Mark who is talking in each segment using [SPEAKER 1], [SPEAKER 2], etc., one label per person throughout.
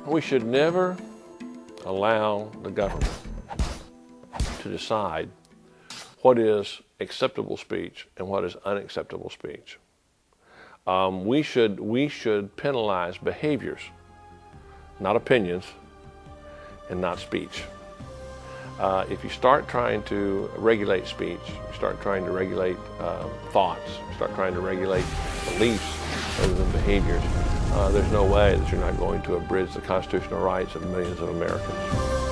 [SPEAKER 1] We should never allow the government to decide what is acceptable speech and what is unacceptable speech. We should penalize behaviors, not opinions, and not speech. If you start trying to regulate speech, you start trying to regulate thoughts, you start trying to regulate beliefs rather than behaviors, there's no way that you're not going to abridge the constitutional rights of millions of Americans.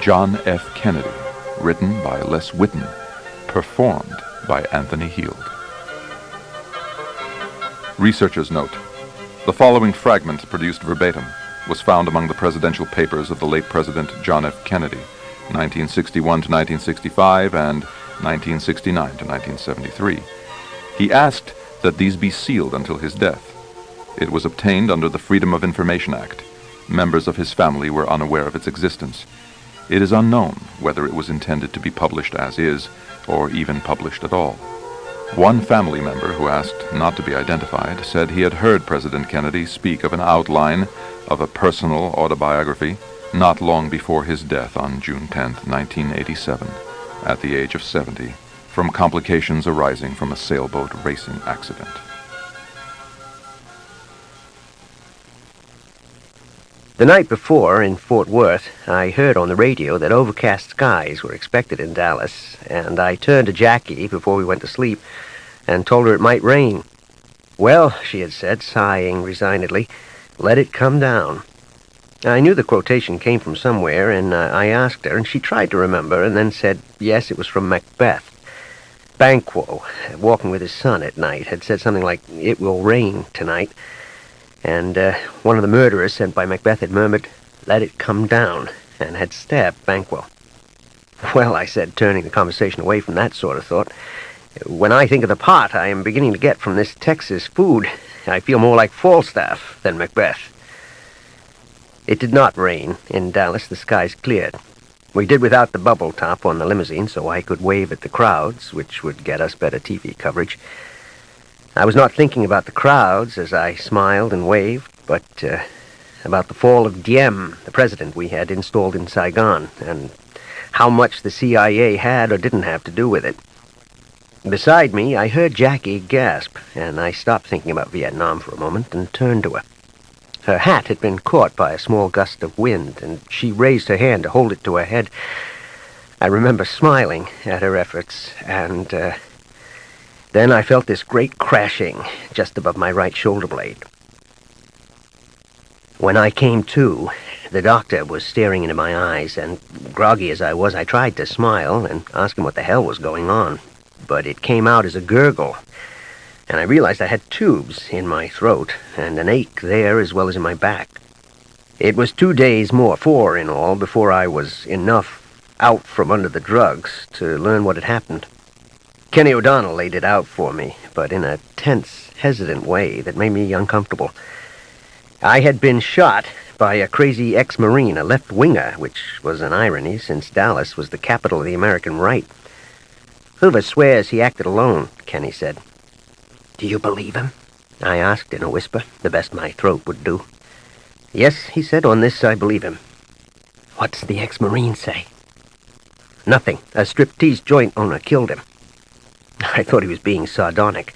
[SPEAKER 2] John F. Kennedy, written by Les Whitten, performed by Anthony Heald. Researcher's note: the following fragment, produced verbatim, was found among the presidential papers of the late President John F. Kennedy, 1961 to 1965 and 1969 to 1973. He asked that these be sealed until his death. It was obtained under the Freedom of Information Act. Members of his family were unaware of its existence. It is unknown whether it was intended to be published as is, or even published at all. One family member who asked not to be identified said he had heard President Kennedy speak of an outline of a personal autobiography not long before his death on June 10, 1987, at the age of 70, from complications arising from a sailboat racing accident.
[SPEAKER 3] The night before, in Fort Worth, I heard on the radio that overcast skies were expected in Dallas, and I turned to Jackie before we went to sleep and told her it might rain. "Well," she had said, sighing resignedly, "let it come down." I knew the quotation came from somewhere, and I asked her, and she tried to remember, and then said, yes, it was from Macbeth. Banquo, walking with his son at night, had said something like, "It will rain tonight." And one of the murderers sent by Macbeth had murmured, "Let it come down," and had stabbed Banquo. "Well," I said, turning the conversation away from that sort of thought, "when I think of the pot I am beginning to get from this Texas food, I feel more like Falstaff than Macbeth." It did not rain in Dallas. The skies cleared. We did without the bubble top on the limousine, so I could wave at the crowds, which would get us better TV coverage. I was not thinking about the crowds as I smiled and waved, but about the fall of Diem, the president we had installed in Saigon, and how much the CIA had or didn't have to do with it. Beside me, I heard Jackie gasp, and I stopped thinking about Vietnam for a moment and turned to her. Her hat had been caught by a small gust of wind, and she raised her hand to hold it to her head. I remember smiling at her efforts, and then I felt this great crashing just above my right shoulder blade. When I came to, the doctor was staring into my eyes, and groggy as I was, I tried to smile and ask him what the hell was going on. But it came out as a gurgle, and I realized I had tubes in my throat and an ache there as well as in my back. It was 2 days more, 4 in all, before I was enough out from under the drugs to learn what had happened. Kenny O'Donnell laid it out for me, but in a tense, hesitant way that made me uncomfortable. I had been shot by a crazy ex-Marine, a left-winger, which was an irony since Dallas was the capital of the American right. "Hoover swears he acted alone," Kenny said. "Do you believe him?" I asked in a whisper, the best my throat would do. "Yes," he said, "on this I believe him." "What's the ex-Marine say?" "Nothing. A striptease joint owner killed him." I thought he was being sardonic.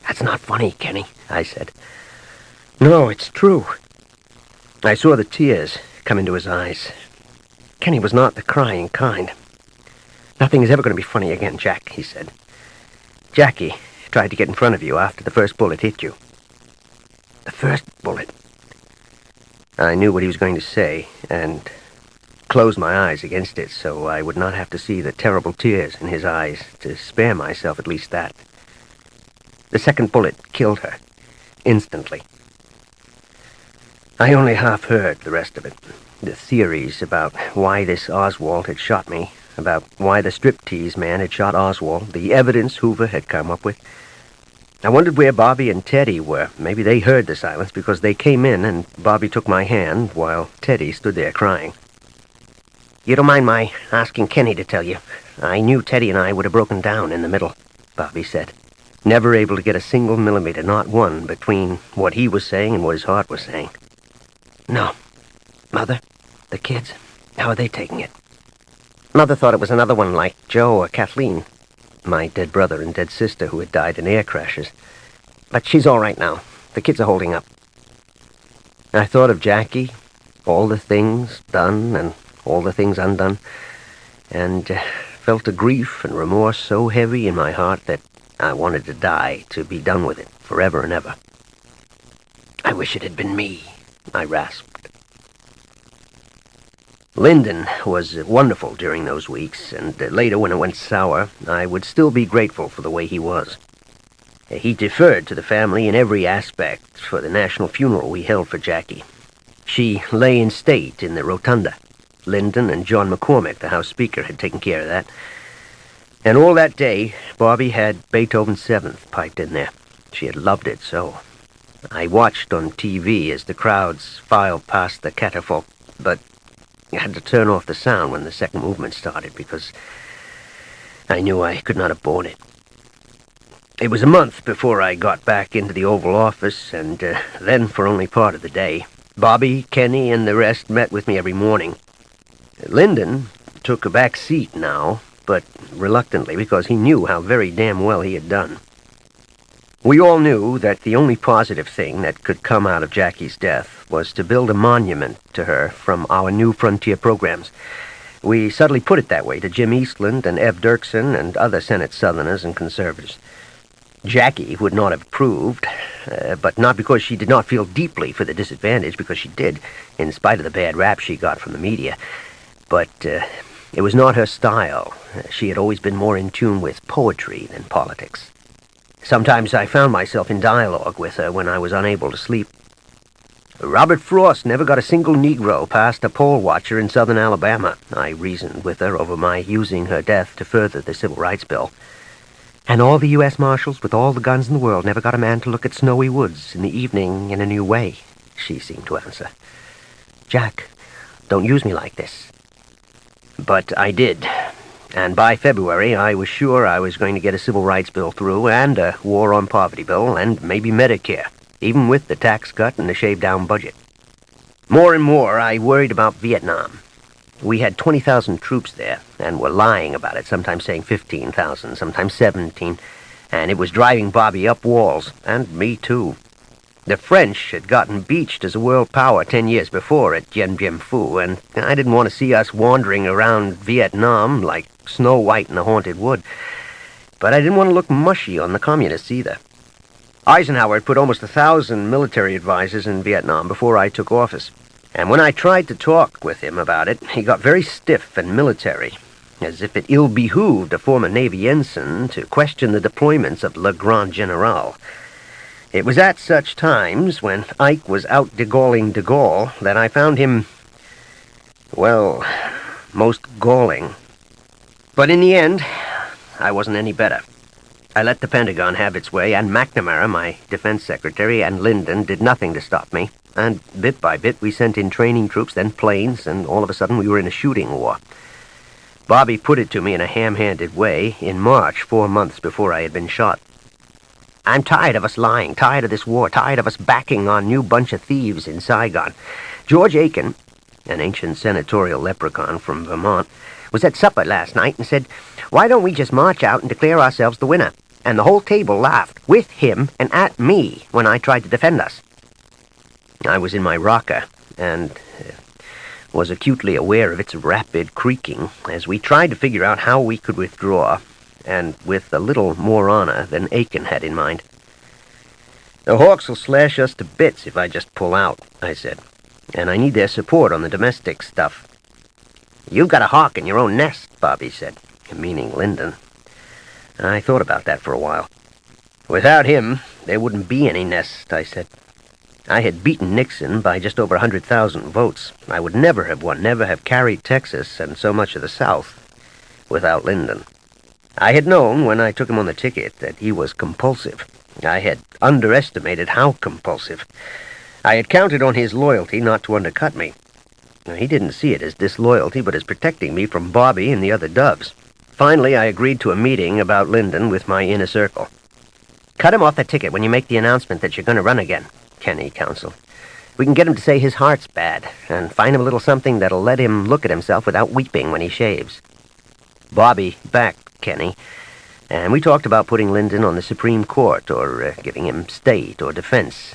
[SPEAKER 3] "That's not funny, Kenny," I said. "No, it's true." I saw the tears come into his eyes. Kenny was not the crying kind. "Nothing is ever going to be funny again, Jack," he said. "Jackie tried to get in front of you after the first bullet hit you." "The first bullet?" I knew what he was going to say, and closed my eyes against it so I would not have to see the terrible tears in his eyes, to spare myself at least that. "The second bullet killed her, instantly." I only half heard the rest of it. The theories about why this Oswald had shot me, about why the striptease man had shot Oswald, the evidence Hoover had come up with. I wondered where Bobby and Teddy were. Maybe they heard the silence because they came in and Bobby took my hand while Teddy stood there crying. "You don't mind my asking Kenny to tell you? I knew Teddy and I would have broken down in the middle," Bobby said. Never able to get a single millimeter, not one, between what he was saying and what his heart was saying. "No. Mother? The kids? How are they taking it?" "Mother thought it was another one like Joe or Kathleen, my dead brother and dead sister who had died in air crashes. But she's all right now. The kids are holding up." I thought of Jackie, all the things done and all the things undone, and felt a grief and remorse so heavy in my heart that I wanted to die, to be done with it, forever and ever. "I wish it had been me," I rasped. Lyndon was wonderful during those weeks, and later when it went sour, I would still be grateful for the way he was. He deferred to the family in every aspect for the national funeral we held for Jackie. She lay in state in the rotunda. Lyndon and John McCormick, the House Speaker, had taken care of that. And all that day, Bobby had Beethoven's Seventh piped in there. She had loved it so. I watched on TV as the crowds filed past the catafalque, but I had to turn off the sound when the second movement started because I knew I could not have borne it. It was a month before I got back into the Oval Office, and then for only part of the day. Bobby, Kenny, and the rest met with me every morning. Lyndon took a back seat now, but reluctantly because he knew how very damn well he had done. We all knew that the only positive thing that could come out of Jackie's death was to build a monument to her from our New Frontier programs. We subtly put it that way to Jim Eastland and Ev Dirksen and other Senate Southerners and conservatives. Jackie would not have approved, but not because she did not feel deeply for the disadvantage, because she did, in spite of the bad rap she got from the media. But it was not her style. She had always been more in tune with poetry than politics. Sometimes I found myself in dialogue with her when I was unable to sleep. Robert Frost never got a single Negro past a poll watcher in southern Alabama, I reasoned with her over my using her death to further the Civil Rights Bill. And all the U.S. Marshals with all the guns in the world never got a man to look at snowy woods in the evening in a new way, she seemed to answer. "Jack, don't use me like this." But I did, and by February I was sure I was going to get a civil rights bill through, and a war on poverty bill, and maybe Medicare, even with the tax cut and the shaved-down budget. More and more I worried about Vietnam. We had 20,000 troops there, and were lying about it, sometimes saying 15,000, sometimes 17, and it was driving Bobby up walls, and me too. The French had gotten beached as a world power 10 years before at Dien Bien Phu, and I didn't want to see us wandering around Vietnam like Snow White in the Haunted Wood. But I didn't want to look mushy on the communists either. Eisenhower had put almost 1,000 military advisors in Vietnam before I took office. And when I tried to talk with him about it, he got very stiff and military, as if it ill-behooved a former Navy ensign to question the deployments of Le Grand General. It was at such times, when Ike was out de Gaulling de Gaulle, that I found him, well, most galling. But in the end, I wasn't any better. I let the Pentagon have its way, and McNamara, my defense secretary, and Lyndon did nothing to stop me. And bit by bit, we sent in training troops, then planes, and all of a sudden we were in a shooting war. Bobby put it to me in a ham-handed way in March, 4 months before I had been shot. "I'm tired of us lying, tired of this war, tired of us backing on new bunch of thieves in Saigon. George Aiken, an ancient senatorial leprechaun from Vermont, was at supper last night and said, 'Why don't we just march out and declare ourselves the winner? and the whole table laughed, with him and at me, when I tried to defend us. I was in my rocker, and was acutely aware of its rapid creaking as we tried to figure out how we could withdraw, and with a little more honor than Aiken had in mind. "The Hawks will slash us to bits if I just pull out," I said, "and I need their support on the domestic stuff." "You've got a hawk in your own nest," Bobby said, meaning Lyndon. I thought about that for a while. "Without him, there wouldn't be any nest," I said. I had beaten Nixon by just over 100,000 votes. I would never have won, never have carried Texas and so much of the South without Lyndon. I had known when I took him on the ticket that he was compulsive. I had underestimated how compulsive. I had counted on his loyalty not to undercut me. He didn't see it as disloyalty, but as protecting me from Bobby and the other dubs. Finally, I agreed to a meeting about Lyndon with my inner circle. "Cut him off the ticket when you make the announcement that you're going to run again," Kenny counseled. "We can get him to say his heart's bad, and find him a little something that'll let him look at himself without weeping when he shaves." Bobby backed Kenny, and we talked about putting Lyndon on the Supreme Court, or giving him state or defense.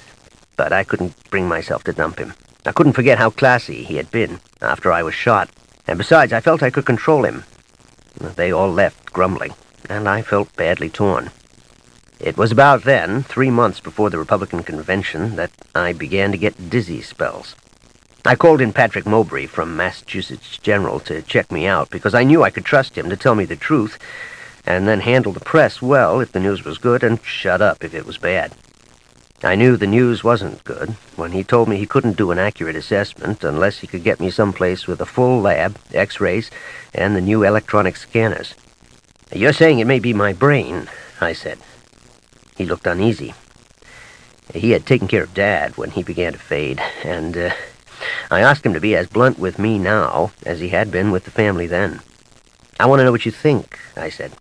[SPEAKER 3] But I couldn't bring myself to dump him. I couldn't forget how classy he had been after I was shot, and besides, I felt I could control him. They all left grumbling, and I felt badly torn. It was about then, 3 months before the Republican convention, that I began to get dizzy spells. I called in Patrick Mowbray from Massachusetts General to check me out, because I knew I could trust him to tell me the truth, and then handle the press well if the news was good, and shut up if it was bad. I knew the news wasn't good when he told me he couldn't do an accurate assessment unless he could get me someplace with a full lab, X-rays, and the new electronic scanners. "You're saying it may be my brain," I said. He looked uneasy. He had taken care of Dad when he began to fade, and I asked him to be as blunt with me now as he had been with the family then. "I want to know what you think," I said.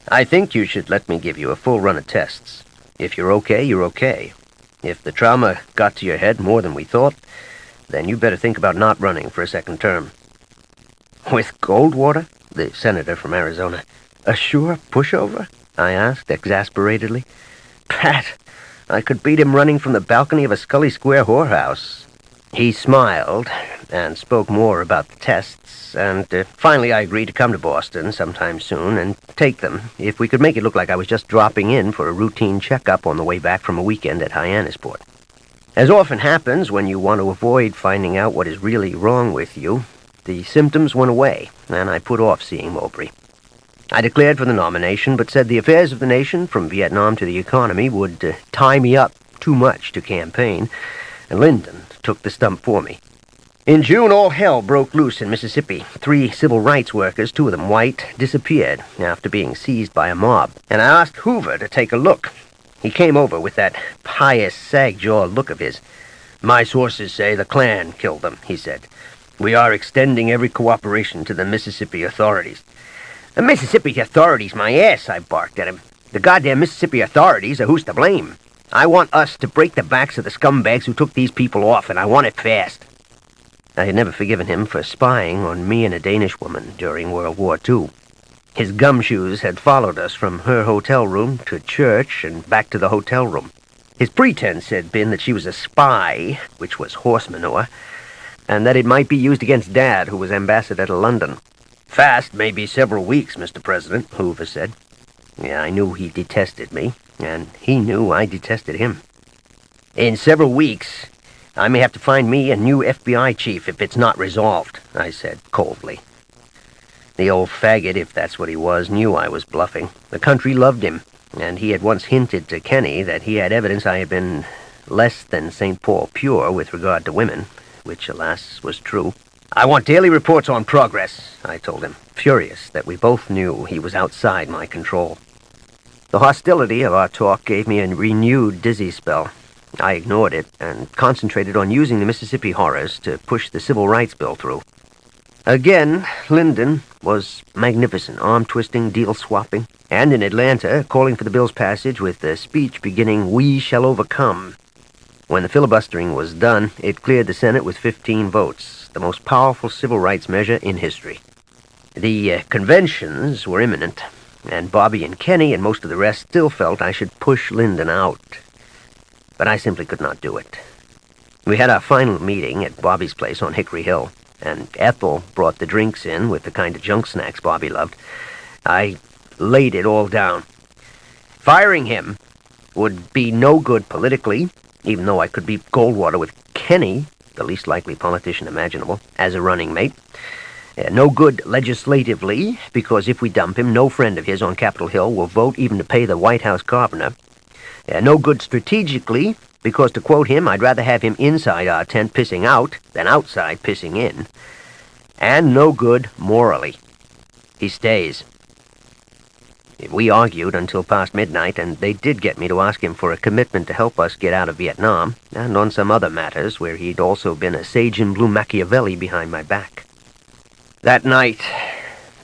[SPEAKER 3] "I think you should let me give you a full run of tests. If you're okay, you're okay. If the trauma got to your head more than we thought, then you better think about not running for a second term." "With Goldwater?" the senator from Arizona. "A sure pushover?" I asked exasperatedly. "Pat, I could beat him running from the balcony of a Scully Square whorehouse." He smiled and spoke more about the tests, and finally I agreed to come to Boston sometime soon and take them if we could make it look like I was just dropping in for a routine checkup on the way back from a weekend at Hyannisport. As often happens when you want to avoid finding out what is really wrong with you, the symptoms went away, and I put off seeing Mowbray. I declared for the nomination, but said the affairs of the nation, from Vietnam to the economy, would tie me up too much to campaign, and Lyndon took the stump for me. In June, all hell broke loose in Mississippi. 3 civil rights workers, 2 of them white, disappeared after being seized by a mob, and I asked Hoover to take a look. He came over with that pious, sag-jaw look of his. "My sources say the Klan killed them," he said. "We are extending every cooperation to the Mississippi authorities." "The Mississippi authorities, my ass," I barked at him. "The goddamn Mississippi authorities are who's to blame. I want us to break the backs of the scumbags who took these people off, and I want it fast." I had never forgiven him for spying on me and a Danish woman during World War II. His gumshoes had followed us from her hotel room to church and back to the hotel room. His pretense had been that she was a spy, which was horse manure, and that it might be used against Dad, who was ambassador to London. "Fast may be several weeks, Mr. President," Hoover said. Yeah, I knew he detested me, and he knew I detested him. "In several weeks, I may have to find me a new FBI chief if it's not resolved," I said coldly. The old faggot, if that's what he was, knew I was bluffing. The country loved him, and he had once hinted to Kenny that he had evidence I had been less than St. Paul pure with regard to women, which, alas, was true. "I want daily reports on progress," I told him, furious that we both knew he was outside my control. The hostility of our talk gave me a renewed dizzy spell. I ignored it and concentrated on using the Mississippi horrors to push the Civil Rights Bill through. Again, Lyndon was magnificent, arm-twisting, deal-swapping, and in Atlanta, calling for the bill's passage with the speech beginning, "We shall overcome." When the filibustering was done, it cleared the Senate with 15 votes, the most powerful civil rights measure in history. The conventions were imminent, and Bobby and Kenny and most of the rest still felt I should push Lyndon out. But I simply could not do it. We had our final meeting at Bobby's place on Hickory Hill, and Ethel brought the drinks in with the kind of junk snacks Bobby loved. I laid it all down. Firing him would be no good politically, even though I could beat Goldwater with Kenny, the least likely politician imaginable, as a running mate. No good legislatively, because if we dump him, no friend of his on Capitol Hill will vote even to pay the White House carpenter. No good strategically, because, to quote him, I'd rather have him inside our tent pissing out than outside pissing in. And no good morally. He stays. We argued until past midnight, and they did get me to ask him for a commitment to help us get out of Vietnam, and on some other matters where he'd also been a sage-in-blue Machiavelli behind my back. That night,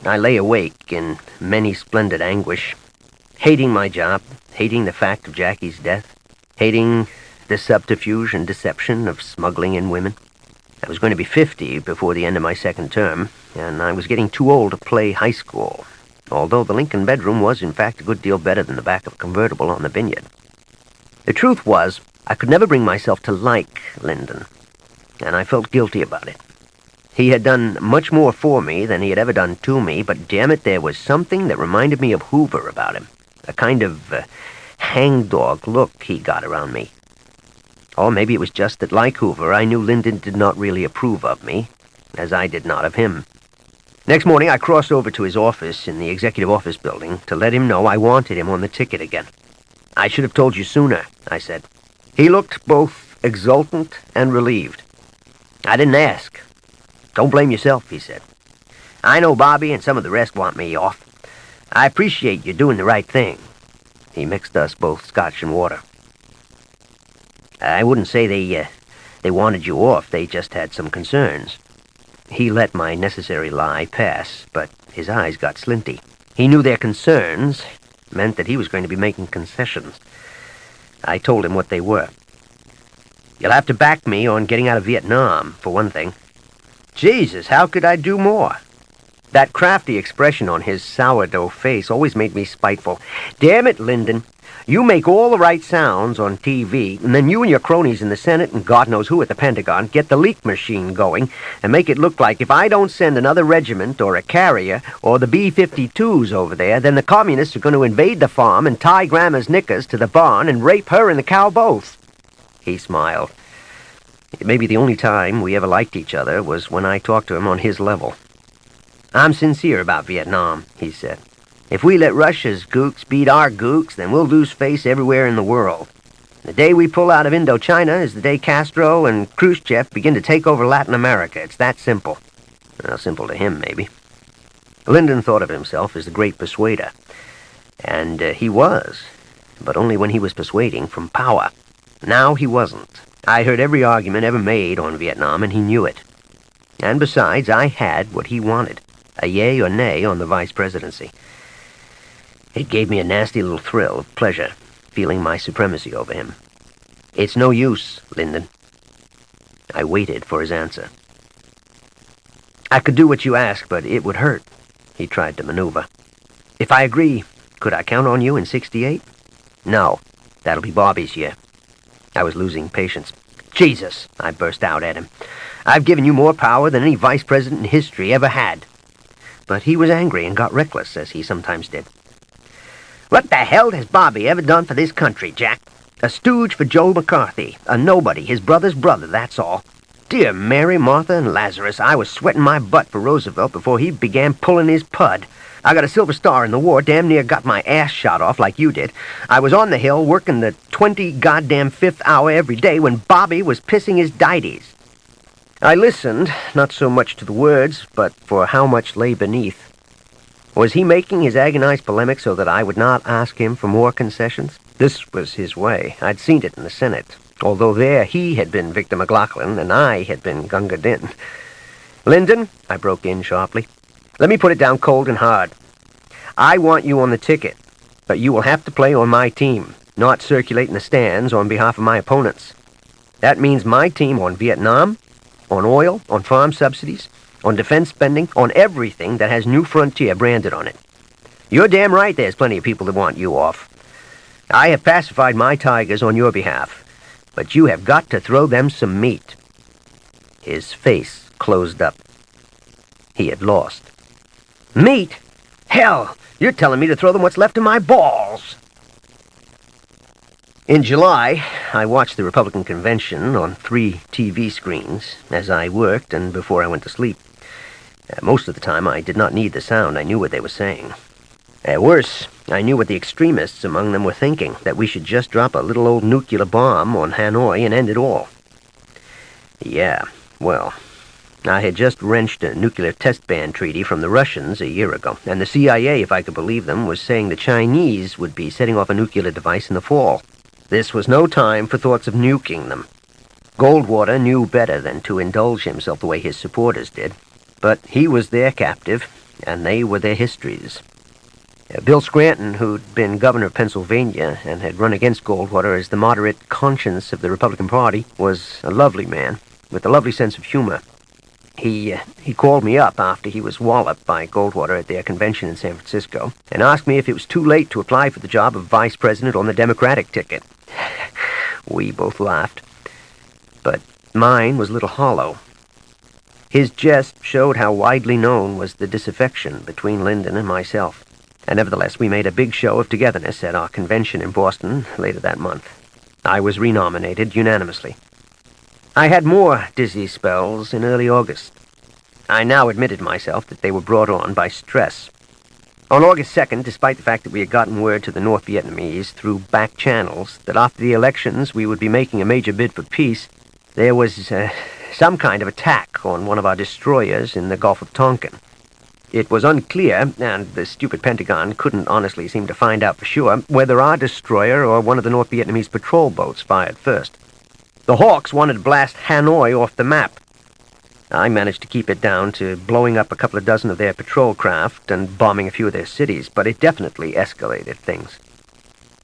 [SPEAKER 3] I lay awake in many splendid anguish, hating my job, hating the fact of Jackie's death, hating the subterfuge and deception of smuggling in women. I was going to be 50 before the end of my second term, and I was getting too old to play high school, although the Lincoln bedroom was, in fact, a good deal better than the back of a convertible on the vineyard. The truth was, I could never bring myself to like Lyndon, and I felt guilty about it. He had done much more for me than he had ever done to me, but damn it, there was something that reminded me of Hoover about him, a kind of hangdog look he got around me. Or maybe it was just that, like Hoover, I knew Lyndon did not really approve of me, as I did not of him. Next morning, I crossed over to his office in the executive office building to let him know I wanted him on the ticket again. I should have told you sooner, I said. He looked both exultant and relieved. I didn't ask. Don't blame yourself, he said. I know Bobby and some of the rest want me off. I appreciate you doing the right thing. He mixed us both scotch and water. I wouldn't say they wanted you off. They just had some concerns. He let my necessary lie pass, but his eyes got slinty. He knew their concerns meant that he was going to be making concessions. I told him what they were. You'll have to back me on getting out of Vietnam, for one thing. Jesus, how could I do more? That crafty expression on his sourdough face always made me spiteful. Damn it, Lyndon. You make all the right sounds on TV, and then you and your cronies in the Senate and God knows who at the Pentagon get the leak machine going and make it look like if I don't send another regiment or a carrier or the B-52s over there, then the communists are going to invade the farm and tie Grandma's knickers to the barn and rape her and the cow both. He smiled. Maybe the only time we ever liked each other was when I talked to him on his level. I'm sincere about Vietnam, he said. If we let Russia's gooks beat our gooks, then we'll lose face everywhere in the world. The day we pull out of Indochina is the day Castro and Khrushchev begin to take over Latin America. It's that simple. Well, simple to him, maybe. Lyndon thought of himself as the great persuader. And he was, but only when he was persuading from power. Now he wasn't. I heard every argument ever made on Vietnam, and he knew it. And besides, I had what he wanted, a yay or nay on the vice presidency. It gave me a nasty little thrill of pleasure, feeling my supremacy over him. It's no use, Lyndon. I waited for his answer. I could do what you ask, but it would hurt, he tried to maneuver. If I agree, could I count on you in '68? No, that'll be Bobby's year. I was losing patience. Jesus, I burst out at him. I've given you more power than any vice president in history ever had. But he was angry and got reckless, as he sometimes did. What the hell has Bobby ever done for this country, Jack? A stooge for Joe McCarthy, a nobody, his brother's brother, that's all. Dear Mary, Martha, and Lazarus, I was sweating my butt for Roosevelt before he began pulling his pud. I got a Silver Star in the war, damn near got my ass shot off like you did. I was on the Hill working the 20 goddamn fifth hour every day when Bobby was pissing his dighties. I listened, not so much to the words, but for how much lay beneath. Was he making his agonized polemic so that I would not ask him for more concessions? This was his way. I'd seen it in the Senate, although there he had been Victor McLaughlin and I had been Gunga Din. Lyndon, I broke in sharply, let me put it down cold and hard. I want you on the ticket, but you will have to play on my team, not circulate in the stands on behalf of my opponents. That means my team on Vietnam, on oil, on farm subsidies, on defense spending, on everything that has New Frontier branded on it. You're damn right there's plenty of people that want you off. I have pacified my tigers on your behalf, but you have got to throw them some meat. His face closed up. He had lost. Meat? Hell, you're telling me to throw them what's left of my balls. In July, I watched the Republican convention on 3 TV screens as I worked and before I went to sleep. Most of the time, I did not need the sound. I knew what they were saying. Worse, I knew what the extremists among them were thinking, that we should just drop a little old nuclear bomb on Hanoi and end it all. Yeah, well, I had just wrenched a nuclear test ban treaty from the Russians a year ago, and the CIA, if I could believe them, was saying the Chinese would be setting off a nuclear device in the fall. This was no time for thoughts of nuking them. Goldwater knew better than to indulge himself the way his supporters did, but he was their captive, and they were their histories. Bill Scranton, who'd been governor of Pennsylvania and had run against Goldwater as the moderate conscience of the Republican Party, was a lovely man with a lovely sense of humor. He called me up after he was walloped by Goldwater at their convention in San Francisco and asked me if it was too late to apply for the job of vice president on the Democratic ticket. We both laughed, but mine was a little hollow. His jest showed how widely known was the disaffection between Lyndon and myself. And nevertheless, we made a big show of togetherness at our convention in Boston later that month. I was renominated unanimously. I had more dizzy spells in early August. I now admitted myself that they were brought on by stress. On August 2nd, despite the fact that we had gotten word to the North Vietnamese through back channels that after the elections we would be making a major bid for peace, there was some kind of attack on one of our destroyers in the Gulf of Tonkin. It was unclear, and the stupid Pentagon couldn't honestly seem to find out for sure, whether our destroyer or one of the North Vietnamese patrol boats fired first. The Hawks wanted to blast Hanoi off the map. I managed to keep it down to blowing up a couple of dozen of their patrol craft and bombing a few of their cities, but it definitely escalated things.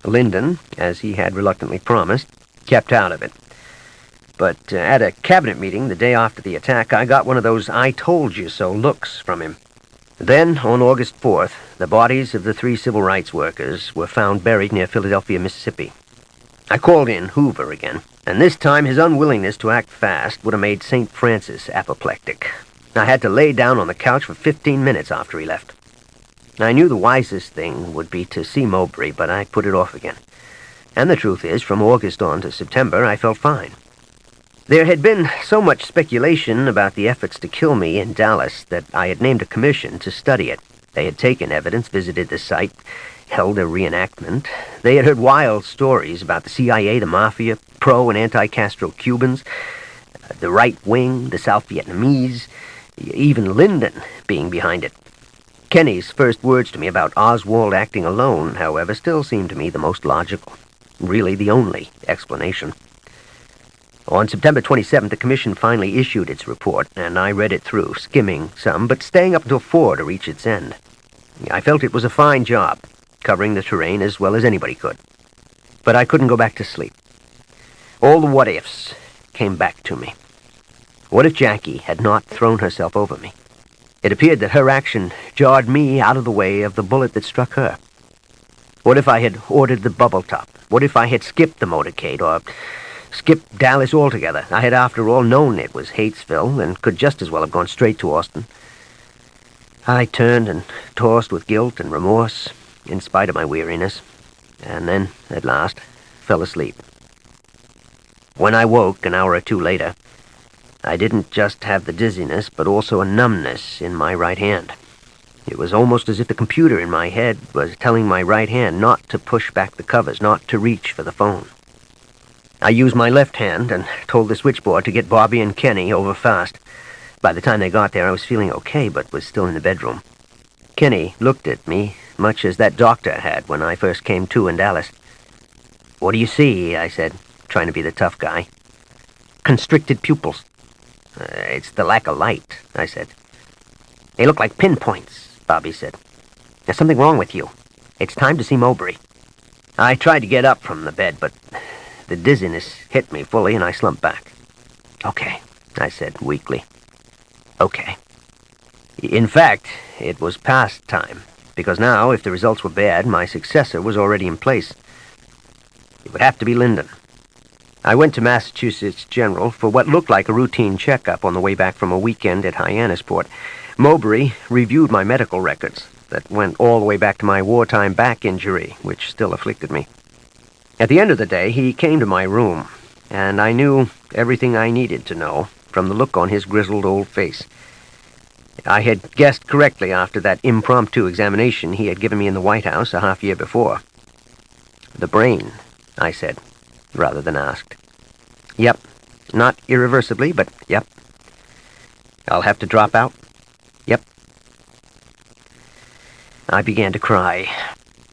[SPEAKER 3] Lyndon, as he had reluctantly promised, kept out of it. But at a cabinet meeting the day after the attack, I got one of those I-told-you-so looks from him. Then, on August 4th, the bodies of the 3 civil rights workers were found buried near Philadelphia, Mississippi. I called in Hoover again, and this time his unwillingness to act fast would have made St. Francis apoplectic. I had to lay down on the couch for 15 minutes after he left. I knew the wisest thing would be to see Mowbray, but I put it off again. And the truth is, from August on to September, I felt fine. There had been so much speculation about the efforts to kill me in Dallas that I had named a commission to study it. They had taken evidence, visited the site, held a reenactment. They had heard wild stories about the CIA, the Mafia, pro- and anti-Castro Cubans, the right wing, the South Vietnamese, even Lyndon being behind it. Kenny's first words to me about Oswald acting alone, however, still seemed to me the most logical, really the only explanation. On September 27th, the commission finally issued its report, and I read it through, skimming some, but staying up until 4 to reach its end. I felt it was a fine job, covering the terrain as well as anybody could. But I couldn't go back to sleep. All the what-ifs came back to me. What if Jackie had not thrown herself over me? It appeared that her action jarred me out of the way of the bullet that struck her. What if I had ordered the bubble top? What if I had skipped the motorcade, or skipped Dallas altogether? I had, after all, known it was Hatesville and could just as well have gone straight to Austin. I turned and tossed with guilt and remorse, in spite of my weariness, and then, at last, fell asleep. When I woke an hour or two later, I didn't just have the dizziness, but also a numbness in my right hand. It was almost as if the computer in my head was telling my right hand not to push back the covers, not to reach for the phone. I used my left hand and told the switchboard to get Bobby and Kenny over fast. By the time they got there, I was feeling okay, but was still in the bedroom. Kenny looked at me, much as that doctor had when I first came to in Dallas. "What do you see?" I said, trying to be the tough guy. "Constricted pupils." "It's the lack of light," I said. "They look like pinpoints," Bobby said. "There's something wrong with you. It's time to see Mowbray." I tried to get up from the bed, but the dizziness hit me fully and I slumped back. "Okay," I said weakly. "Okay." In fact, it was past time. because now, if the results were bad, my successor was already in place. It would have to be Lyndon. I went to Massachusetts General for what looked like a routine checkup on the way back from a weekend at Hyannisport. Mowbray reviewed my medical records that went all the way back to my wartime back injury, which still afflicted me. At the end of the day, he came to my room, and I knew everything I needed to know from the look on his grizzled old face. I had guessed correctly after that impromptu examination he had given me in the White House a half-year before. "The brain," I said, rather than asked. "Yep. Not irreversibly, but yep." "I'll have to drop out?" "Yep." I began to cry.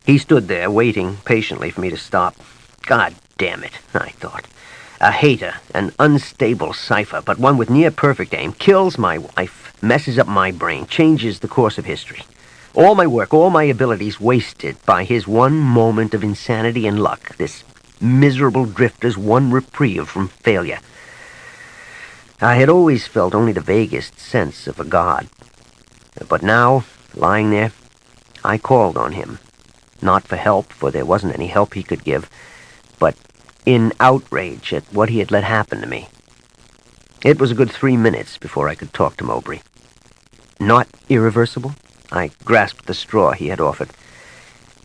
[SPEAKER 3] He stood there, waiting patiently for me to stop. God damn it, I thought. A hater, an unstable cipher, but one with near-perfect aim, kills my wife, messes up my brain, changes the course of history. All my work, all my abilities wasted by his one moment of insanity and luck, this miserable drifter's one reprieve from failure. I had always felt only the vaguest sense of a god. But now, lying there, I called on him. Not for help, for there wasn't any help he could give, but in outrage at what he had let happen to me. It was a good 3 minutes before I could talk to Mowbray. "Not irreversible?" I grasped the straw he had offered.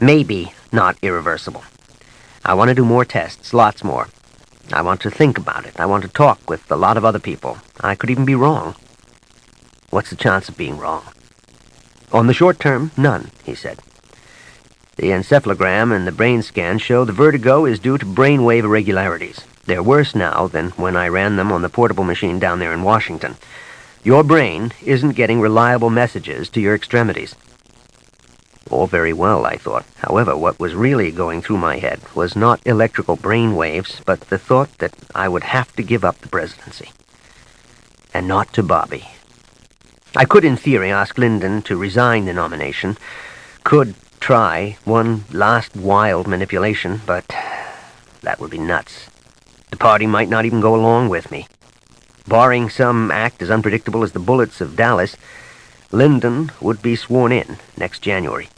[SPEAKER 3] "Maybe not irreversible. I want to do more tests, lots more. I want to think about it. I want to talk with a lot of other people. I could even be wrong." "What's the chance of being wrong?" "On the short term, none," he said. "The encephalogram and the brain scan show the vertigo is due to brainwave irregularities. They're worse now than when I ran them on the portable machine down there in Washington. Your brain isn't getting reliable messages to your extremities." All very well, I thought. However, what was really going through my head was not electrical brain waves, but the thought that I would have to give up the presidency. And not to Bobby. I could, in theory, ask Lyndon to resign the nomination, could try one last wild manipulation, but that would be nuts. The party might not even go along with me. Barring some act as unpredictable as the bullets of Dallas, Lyndon would be sworn in next January.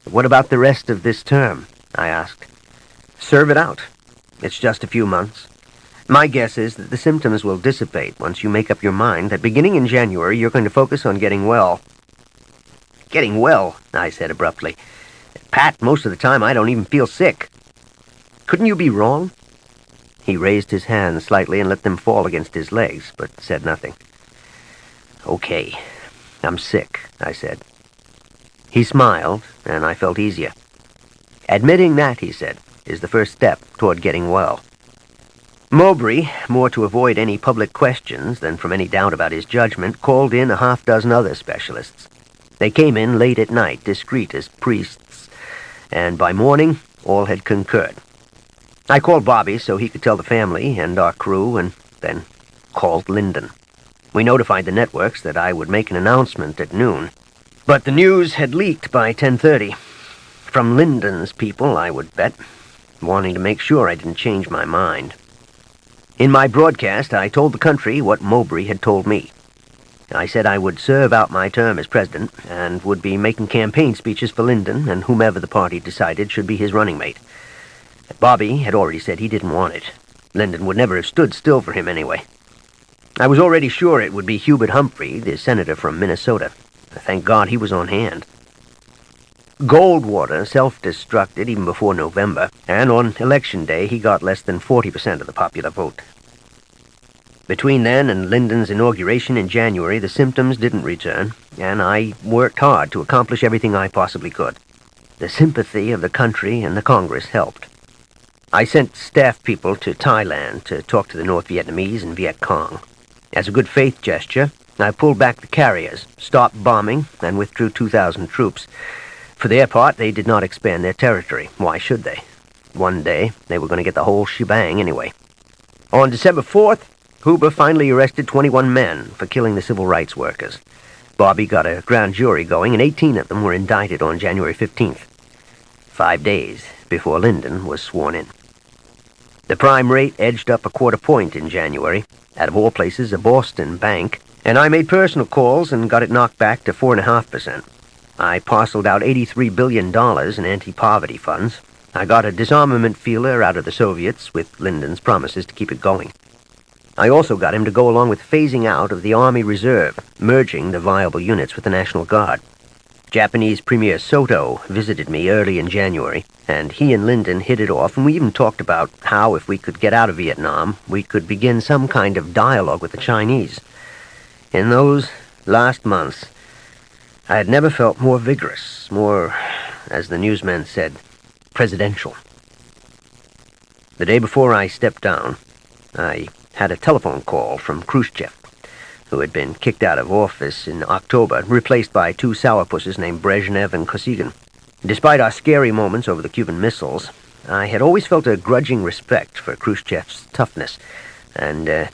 [SPEAKER 3] "What about the rest of this term?" I asked. "Serve it out. It's just a few months. My guess is that the symptoms will dissipate once you make up your mind that beginning in January you're going to focus on getting well." "Getting well," I said abruptly. "Pat, most of the time I don't even feel sick." "Couldn't you be wrong?" He raised his hands slightly and let them fall against his legs, but said nothing. "Okay, I'm sick," I said. He smiled, and I felt easier. "Admitting that," he said, "is the first step toward getting well." Mowbray, more to avoid any public questions than from any doubt about his judgment, called in a half-dozen other specialists. They came in late at night, discreet as priests, and by morning, all had concurred. I called Bobby so he could tell the family and our crew, and then called Lyndon. We notified the networks that I would make an announcement at noon. But the news had leaked by 10:30. From Lyndon's people, I would bet, wanting to make sure I didn't change my mind. In my broadcast, I told the country what Mowbray had told me. I said I would serve out my term as president and would be making campaign speeches for Lyndon and whomever the party decided should be his running mate. Bobby had already said he didn't want it. Lyndon would never have stood still for him anyway. I was already sure it would be Hubert Humphrey, the senator from Minnesota. Thank God he was on hand. Goldwater self-destructed even before November, and on Election Day he got less than 40% of the popular vote. Between then and Lyndon's inauguration in January, the symptoms didn't return, and I worked hard to accomplish everything I possibly could. The sympathy of the country and the Congress helped. I sent staff people to Thailand to talk to the North Vietnamese and Viet Cong. As a good faith gesture, I pulled back the carriers, stopped bombing, and withdrew 2,000 troops. For their part, they did not expand their territory. Why should they? One day, they were going to get the whole shebang anyway. On December 4th, Huber finally arrested 21 men for killing the civil rights workers. Bobby got a grand jury going, and 18 of them were indicted on January 15th. 5 days before Lyndon was sworn in. The prime rate edged up a quarter point in January, out of all places a Boston bank, and I made personal calls and got it knocked back to 4.5%. I parceled out $83 billion in anti-poverty funds. I got a disarmament feeler out of the Soviets with Lyndon's promises to keep it going. I also got him to go along with phasing out of the Army Reserve, merging the viable units with the National Guard. Japanese Premier Soto visited me early in January, and he and Lyndon hit it off, and we even talked about how, if we could get out of Vietnam, we could begin some kind of dialogue with the Chinese. In those last months, I had never felt more vigorous, more, as the newsmen said, presidential. The day before I stepped down, I had a telephone call from Khrushchev, who had been kicked out of office in October, replaced by two sourpusses named Brezhnev and Kosygin. Despite our scary moments over the Cuban missiles, I had always felt a grudging respect for Khrushchev's toughness, and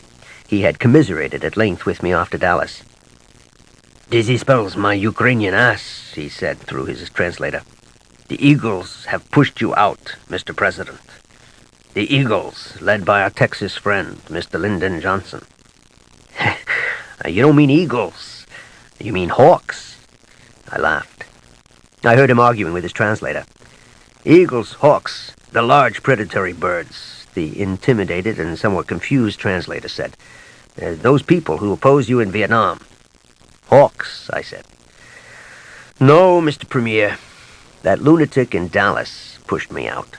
[SPEAKER 3] he had commiserated at length with me after Dallas. "This spells my Ukrainian ass," he said through his translator. "The Eagles have pushed you out, Mr. President. The Eagles, led by our Texas friend, Mr. Lyndon Johnson." "You don't mean eagles. You mean hawks." I laughed. I heard him arguing with his translator. "Eagles, hawks, the large predatory birds," the intimidated and somewhat confused translator said. "Those people who oppose you in Vietnam." "Hawks," I said. "No, Mr. Premier. That lunatic in Dallas pushed me out.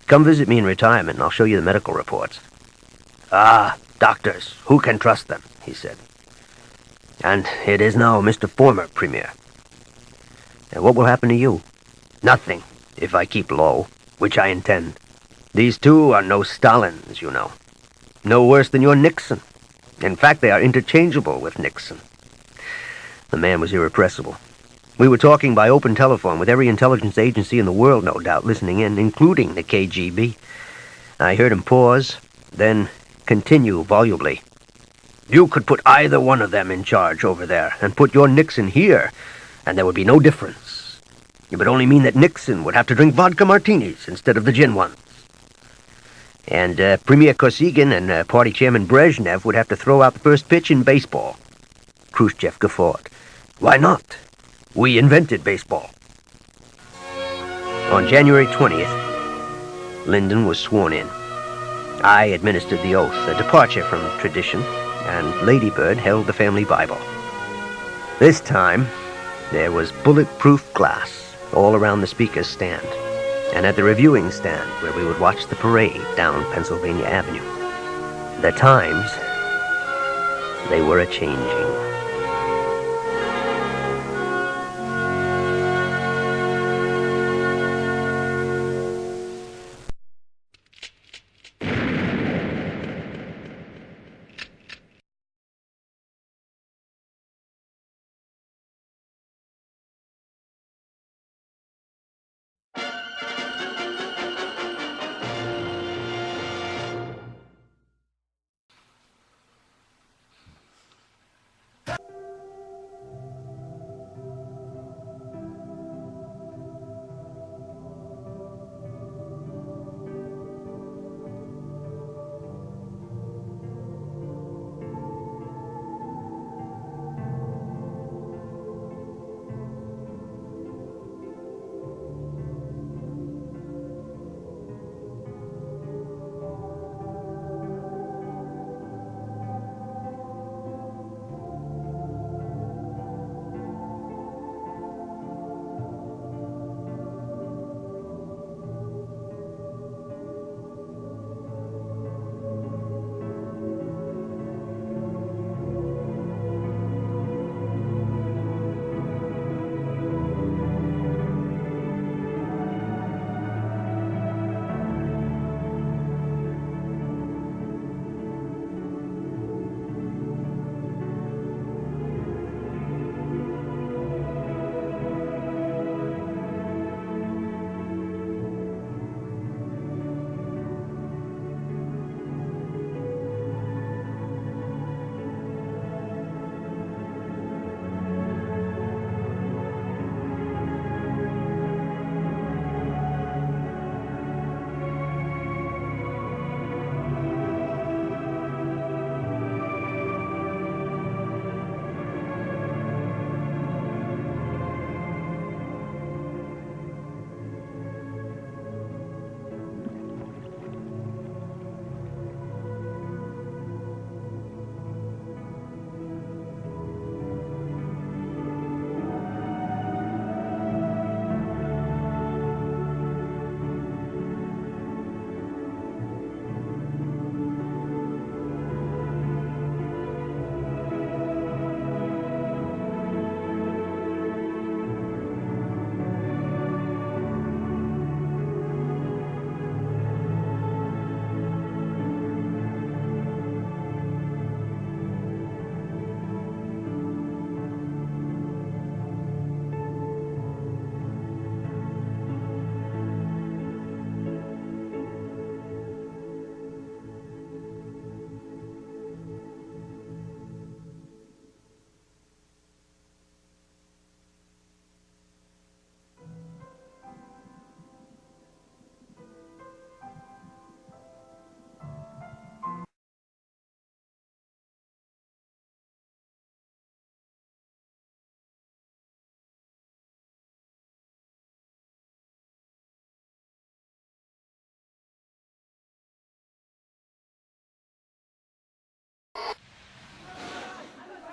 [SPEAKER 3] Come visit me in retirement and I'll show you the medical reports." "Ah, doctors, who can trust them?" he said. "And it is now Mr. Former Premier." "And what will happen to you?" "Nothing, if I keep low, which I intend. These two are no Stalins, you know. No worse than your Nixon. In fact, they are interchangeable with Nixon." The man was irrepressible. We were talking by open telephone with every intelligence agency in the world, no doubt, listening in, including the KGB. I heard him pause, then continue volubly. "You could put either one of them in charge over there and put your Nixon here, and there would be no difference. It would only mean that Nixon would have to drink vodka martinis instead of the gin ones. And Premier Kosygin and Party Chairman Brezhnev would have to throw out the first pitch in baseball." Khrushchev guffawed. "Why not? We invented baseball." On January 20th, Lyndon was sworn in. I administered the oath, a departure from tradition, and Lady Bird held the family Bible. This time, there was bulletproof glass all around the speaker's stand, and at the reviewing stand where we would watch the parade down Pennsylvania Avenue. The times, they were a-changing.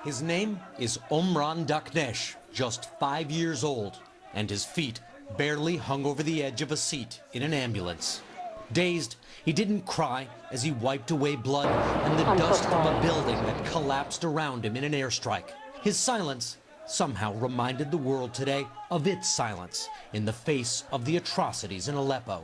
[SPEAKER 4] His name is Omran Daknesh, just 5 years old, and his feet barely hung over the edge of a seat in an ambulance. Dazed, he didn't cry as he wiped away blood and the dust from a building that collapsed around him in an airstrike. His silence somehow reminded the world today of its silence in the face of the atrocities in Aleppo.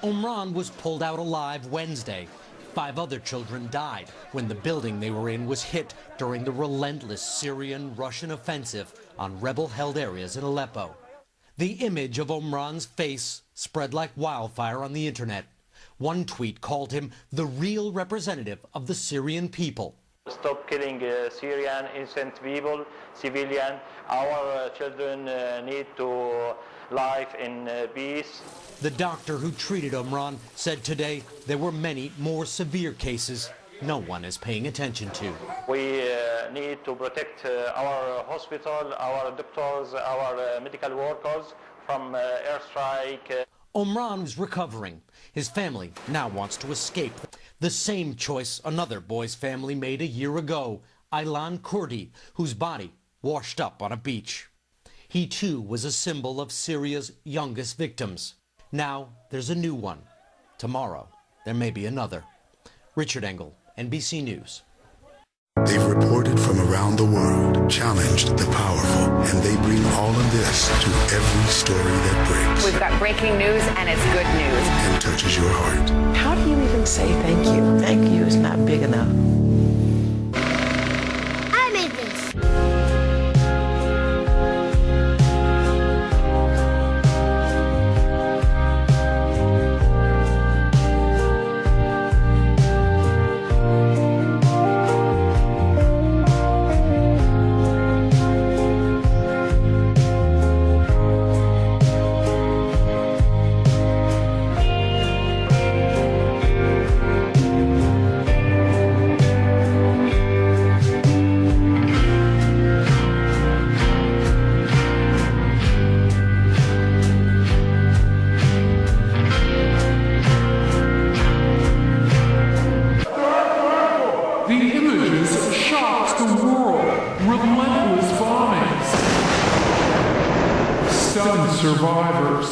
[SPEAKER 4] Omran was pulled out alive Wednesday. 5 other children died when the building they were in was hit during the relentless Syrian-Russian offensive on rebel-held areas in Aleppo. The image of Omran's face spread like wildfire on the internet. One tweet called him the real representative of the Syrian people.
[SPEAKER 5] Stop killing Syrian innocent people, civilian. Our children need to live in peace.
[SPEAKER 4] The doctor who treated Omran said today there were many more severe cases no one is paying attention to.
[SPEAKER 5] We need to protect our hospital, our doctors, our medical workers from airstrike.
[SPEAKER 4] Omran is recovering. His family now wants to escape. The same choice another boy's family made a year ago, Aylan Kurdi, whose body washed up on a beach. He too was a symbol of Syria's youngest victims. Now there's a new one. Tomorrow there may be another. Richard Engel, NBC News.
[SPEAKER 6] They've reported from around the world, challenged the powerful, and they bring all of this to every story that breaks.
[SPEAKER 7] We've got breaking news, and it's good news.
[SPEAKER 6] And touches your heart.
[SPEAKER 8] How do you even say thank you? Thank you is not big enough.
[SPEAKER 9] I made this.
[SPEAKER 10] The images shocked the world. Relentless bombings. Stunned survivors.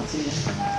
[SPEAKER 9] Apa